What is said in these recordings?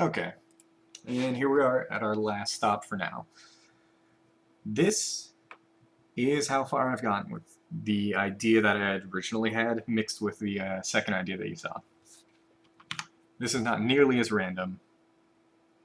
Okay, and here we are at our last stop for now. This is how far I've gotten with the idea that I had originally had mixed with the second idea that you saw. This is not nearly as random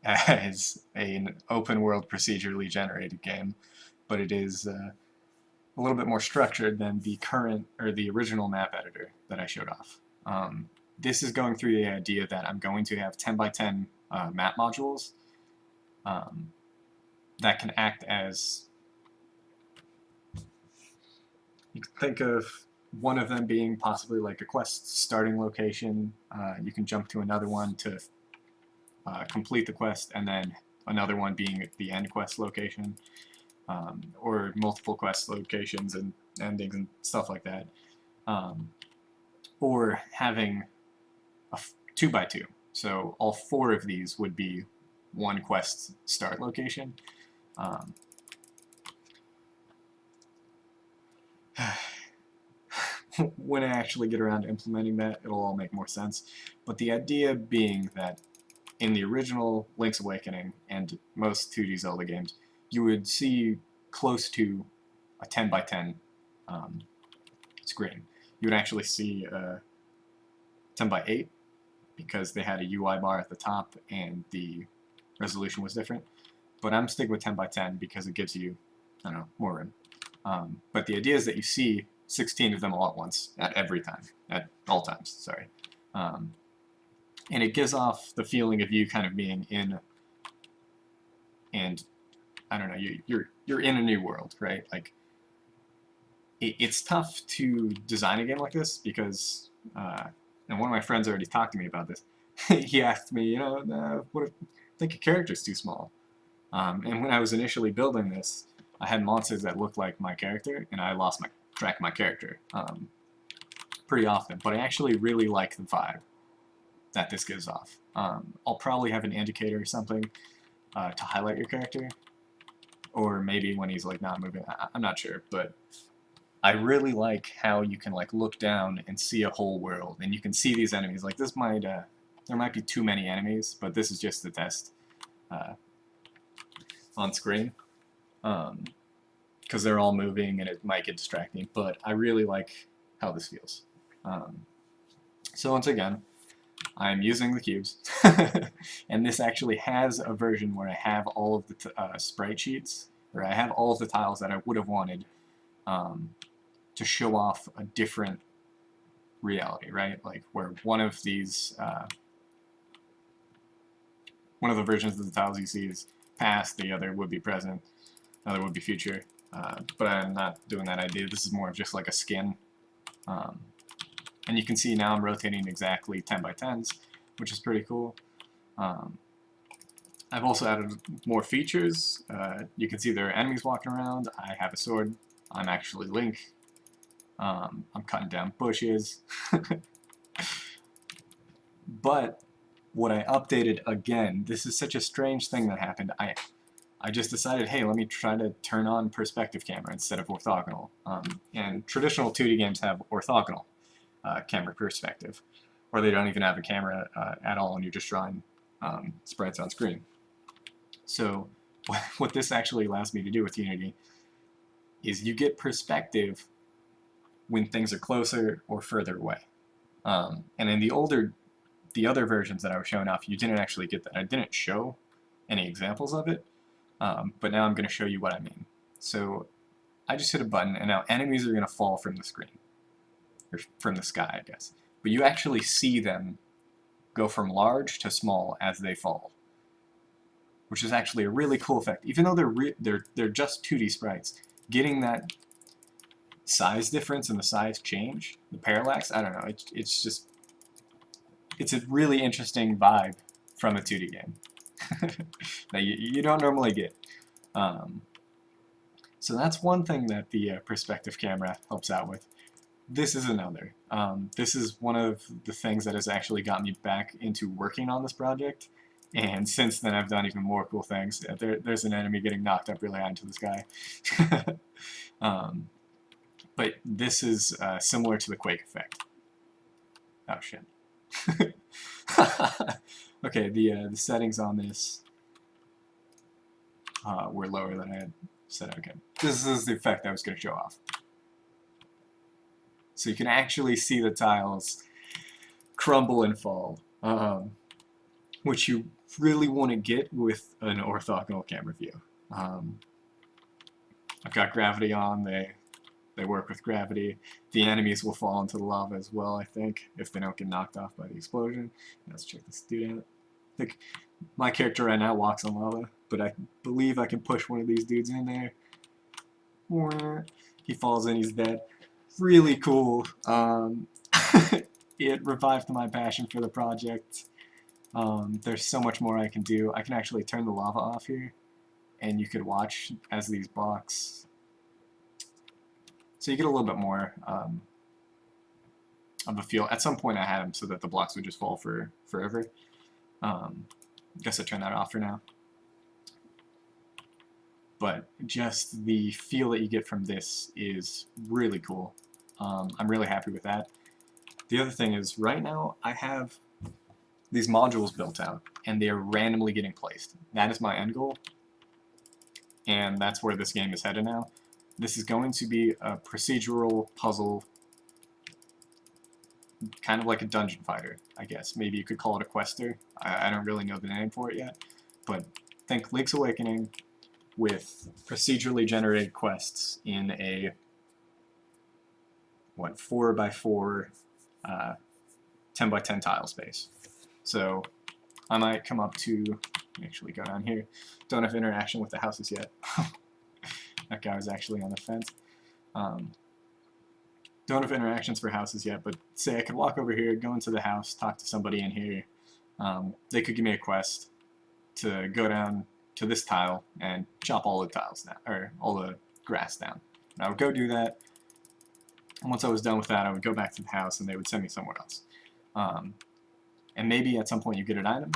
as an open world procedurally generated game, but it is a little bit more structured than the current or the original map editor that I showed off. This is going through the idea that I'm going to have 10 by 10 map modules um, that can act as, you can think of one of them being possibly like a quest starting location. You can jump to another one to complete the quest, and then another one being the end quest location, or multiple quest locations and endings and stuff like that. Or having a 2 by 2. So all 4 of these would be one quest start location. Um, when I actually get around to implementing that, it'll all make more sense. But the idea being that in the original Link's Awakening and most 2D Zelda games, you would see close to a 10 by 10 screen. You would actually see 10 by 8 because they had a UI bar at the top and the resolution was different. But I'm sticking with 10 by 10 because it gives you, I don't know, more room. But the idea is that you see 16 of them all at once, at all times, sorry. And it gives off the feeling of you kind of being in, and I don't know, you're in a new world, right? Like, it's tough to design a game like this because, and one of my friends already talked to me about this. He asked me, what if, I think your character's too small. And when I was initially building this, I had monsters that looked like my character, and I lost my track of my character pretty often. But I actually really like the vibe that this gives off. I'll probably have an indicator or something to highlight your character, or maybe when he's like not moving. I'm not sure, but I really like how you can like look down and see a whole world, and you can see these enemies. Like this might there might be too many enemies, but this is just the test on screen. Because they're all moving and it might get distracting, but I really like how this feels. So once again, I'm using the cubes, and this actually has a version where I have all of the sprite sheets, or I have all of the tiles that I would have wanted to show off a different reality, right? Like where one of these, one of the versions of the tiles you see is past, the other would be present, another would be future. But I'm not doing that idea. This is more of just like a skin. And you can see now I'm rotating exactly 10 by 10s, which is pretty cool. I've also added more features. You can see there are enemies walking around. I have a sword. I'm actually Link. I'm cutting down bushes. But what I updated again, this is such a strange thing that happened. I just decided, hey, let me try to turn on perspective camera instead of orthogonal. And traditional 2D games have orthogonal camera perspective, or they don't even have a camera at all, and you're just drawing sprites on screen. So what this actually allows me to do with Unity is you get perspective when things are closer or further away. And in the other versions that I was showing off, you didn't actually get that. I didn't show any examples of it. But now I'm going to show you what I mean. So I just hit a button, and now enemies are going to fall from the screen, or from the sky, I guess. But you actually see them go from large to small as they fall, which is actually a really cool effect. Even though they're just 2D sprites, getting that size difference and the size change, the parallax, I don't know, it's a really interesting vibe from a 2D game that you don't normally get. So that's one thing that the perspective camera helps out with. This is another. This is one of the things that has actually got me back into working on this project, and since then I've done even more cool things. There's an enemy getting knocked up really high into the sky. But this is similar to the Quake effect. Oh shit. Okay, the settings on this were lower than I had set. Okay, this is the effect I was going to show off. So you can actually see the tiles crumble and fall, which you really want to get with an orthogonal camera view. I've got gravity on. They work with gravity. The enemies will fall into the lava as well, I think, if they don't get knocked off by the explosion. Let's check this dude out. I think my character right now walks on lava, but I believe I can push one of these dudes in there. He falls in, he's dead. Really cool. It revived my passion for the project. There's so much more I can do. I can actually turn the lava off here, and you could watch as these blocks. So you get a little bit more of a feel. At some point I had them so that the blocks would just fall for forever. Guess I turn that off for now. But just the feel that you get from this is really cool. I'm really happy with that. The other thing is, right now I have these modules built out, and they are randomly getting placed. That is my end goal, and that's where this game is headed now. This is going to be a procedural puzzle, kind of like a dungeon fighter, I guess. Maybe you could call it a quester. I don't really know the name for it yet, but think Link's Awakening with procedurally generated quests in a 4x4 10x10 tile space. So I might come up to, actually go down here, don't have interaction with the houses yet. That guy was actually on the fence. Don't have interactions for houses yet, but say I could walk over here, go into the house, talk to somebody in here. They could give me a quest to go down to this tile and chop all the tiles down, or all the grass down. And I would go do that. And once I was done with that, I would go back to the house and they would send me somewhere else. And maybe at some point you get an item,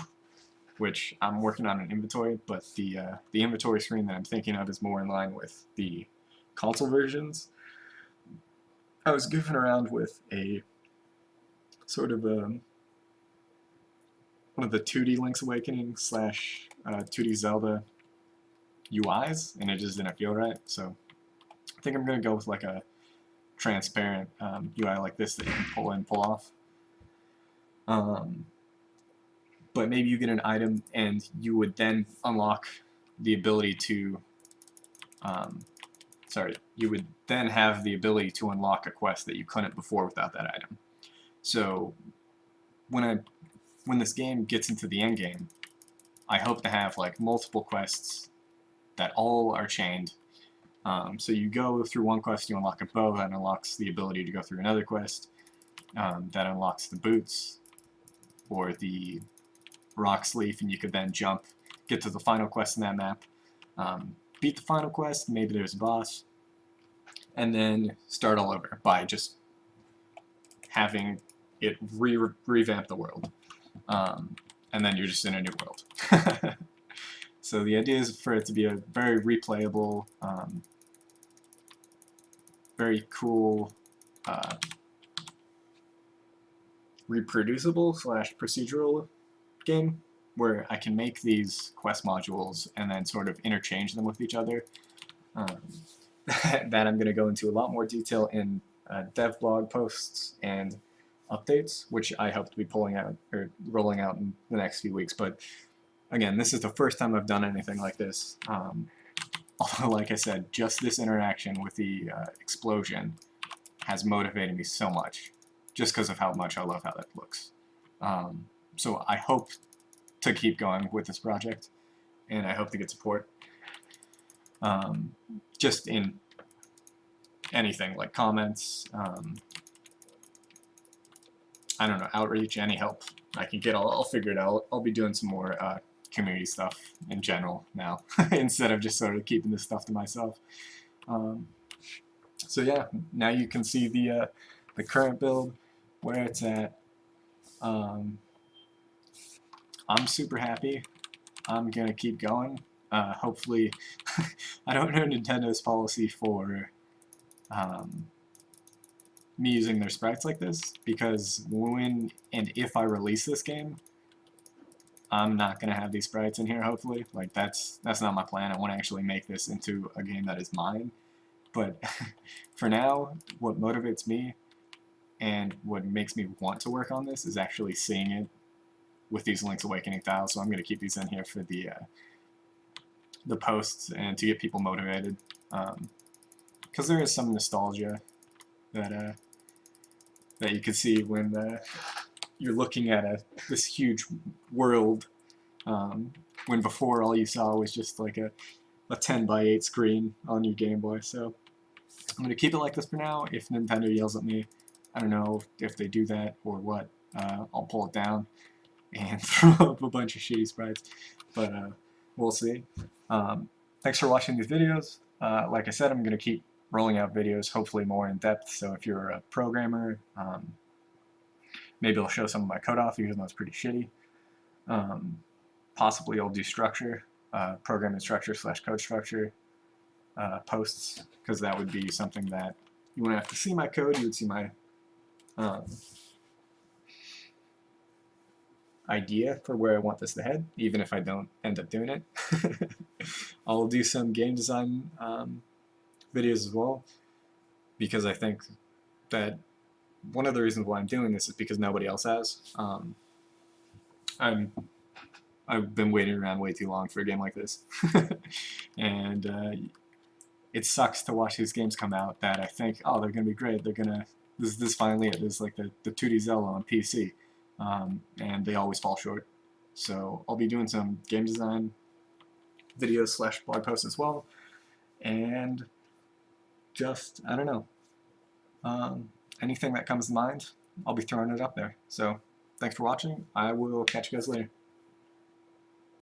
which I'm working on an inventory, but the inventory screen that I'm thinking of is more in line with the console versions. I was goofing around with a sort of one of the 2D Link's Awakening slash 2D Zelda UIs, and it just didn't feel right. So I think I'm going to go with like a transparent UI like this that you can pull in, pull off. But maybe you get an item and you would then unlock the ability to you would then have the ability to unlock a quest that you couldn't before without that item. So when this game gets into the end game, I hope to have like multiple quests that all are chained. So you go through one quest, you unlock a bow, that unlocks the ability to go through another quest, that unlocks the boots or the rock sleeve, and you could then jump, get to the final quest in that map, beat the final quest, maybe there's a boss, and then start all over by just having it revamp the world. And then you're just in a new world. So the idea is for it to be a very replayable, very cool, reproducible slash procedural game where I can make these quest modules and then sort of interchange them with each other. That I'm going to go into a lot more detail in dev blog posts and updates, which I hope to be pulling out or rolling out in the next few weeks. But again, this is the first time I've done anything like this. Although, like I said, just this interaction with the explosion has motivated me so much, just because of how much I love how that looks. So I hope to keep going with this project, and I hope to get support. Just in anything, like comments, I don't know, outreach, any help I can get, I'll figure it out. I'll be doing some more community stuff in general now, instead of just sort of keeping this stuff to myself. So yeah, now you can see the current build, where it's at. I'm super happy. I'm gonna keep going. Hopefully, I don't know Nintendo's policy for me using their sprites like this, because when and if I release this game, I'm not gonna have these sprites in here. Hopefully, like that's not my plan. I want to actually make this into a game that is mine. But for now, what motivates me and what makes me want to work on this is actually seeing it with these Link's Awakening tiles. So I'm gonna keep these in here for the posts and to get people motivated, because there is some nostalgia that that you can see when you're looking at this huge world, when before all you saw was just like a 10 by 8 screen on your Game Boy. So I'm going to keep it like this for now. If Nintendo yells at me, I don't know if they do that or what, I'll pull it down and throw up a bunch of shitty sprites, but we'll see. Thanks for watching these videos. Like I said, I'm going to keep rolling out videos, hopefully more in depth, so if you're a programmer, maybe I'll show some of my code off, even though it's pretty shitty. Possibly I'll do structure, programming structure / code structure posts, because that would be something that you wouldn't have to see my code, you would see my idea for where I want this to head, even if I don't end up doing it. I'll do some game design videos as well, because I think that one of the reasons why I'm doing this is because nobody else has. I've been waiting around way too long for a game like this, and it sucks to watch these games come out that I think, oh, they're gonna be great. They're gonna this finally it is like the 2D Zelda on PC, and they always fall short. So I'll be doing some game design videos / blog posts as well, and just I don't know, anything that comes to mind, I'll be throwing it up there. So thanks for watching. I will catch you guys later.